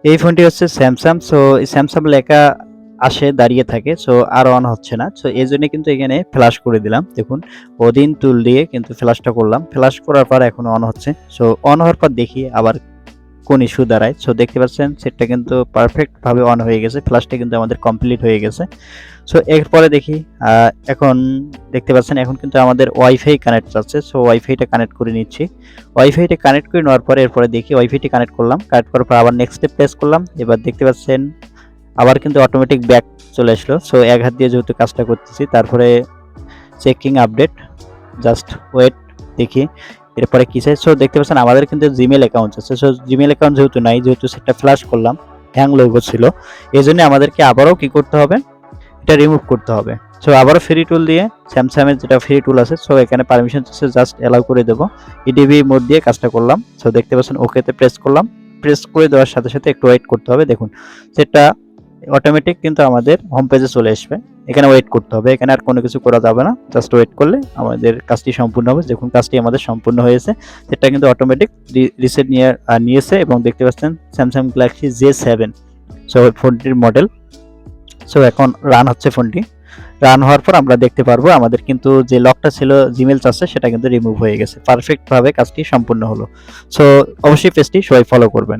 এই ফোনটি হচ্ছে স্যামসাং। সো এই স্যামসাং লেখা আসে দাঁড়িয়ে থাকে, সো আর অন হচ্ছে না। সো এই জন্য কিন্তু এখানে ফ্ল্যাশ করে দিলাম। দেখুন ওদিন টুল দিয়ে কিন্তু ফ্ল্যাশটা করলাম, ফ্ল্যাশ করার পর এখন অন হচ্ছে। সো অন হওয়ার পর দেখি আবার কোন ইস্যু দাঁড়ায়। সো দেখতে পাচ্ছেন সেটটা কিন্তু পারফেক্টভাবে অন হয়ে গেছে, ফ্ল্যাশটা কিন্তু আমাদের কমপ্লিট হয়ে গেছে। সো এরপরে দেখি এখন দেখতে পাচ্ছেন এখন কিন্তু আমাদের ওয়াইফাই কানেক্ট আছে। সো ওয়াইফাইটা কানেক্ট করে নিচ্ছি। ওয়াইফাইটা কানেক্ট করে নেওয়ার পরে এরপরে দেখি ওয়াইফাইটি কানেক্ট করলাম, কানেক্ট করার পর আবার নেক্সটে প্রেস করলাম। এবার দেখতে পাচ্ছেন আবার কিন্তু অটোমেটিক ব্যাক চলে আসলো। সো এক হাত দিয়ে যেহেতু কাজটা করতেছি, তারপরে চেকিং আপডেট, জাস্ট ওয়েট দেখি এরপরে কি চাই। সো দেখতে পাচ্ছেন আমাদের কিন্তু জিমেল অ্যাকাউন্ট আছে। সো জিমেল অ্যাকাউন্ট যেহেতু নাই, যেহেতু সেটা ফ্ল্যাশ করলাম, হ্যাং লোগো ছিল, এই জন্য আমাদেরকে আবারও কি করতে হবে, এটা রিমুভ করতে হবে। সো আবারও ফ্রি টুল দিয়ে স্যামসাং এর যেটা ফ্রি টুল আছে, সো এখানে পারমিশন চাচ্ছে, জাস্ট অ্যালাউ করে দেব। ইডিবি মোড দিয়ে কাজটা করলাম। সো দেখতে পাচ্ছেন ওকেতে প্রেস করলাম। প্রেস করে দেওয়ার সাথে সাথে একটু ওয়েট করতে হবে। দেখুন সেটা অটোমেটিক কিন্তু আমাদের হোম পেজে চলে আসবে। এখানে ওয়েট করতে হবে, এখানে আর কোনো কিছু করা যাবে না, জাস্ট ওয়েট করলে আমাদের কাজটি সম্পূর্ণ হবে। দেখুন কাজটি আমাদের সম্পূর্ণ হয়েছে, সেটা কিন্তু অটোমেটিক রিসেট নিয়েছে। এবং দেখতে পাচ্ছেন স্যামসাং গ্যালাক্সি J7, সো ফোনটির মডেল। সো এখন রান হচ্ছে ফোনটি। রান হওয়ার পর আমরা দেখতে পারবো আমাদের কিন্তু যে লকটা ছিল জিমেল চার্জে, সেটা কিন্তু রিমুভ হয়ে গেছে, পারফেক্টভাবে কাজটি সম্পূর্ণ হলো। সো অবশ্যই পেজটি সবাই ফলো করবেন।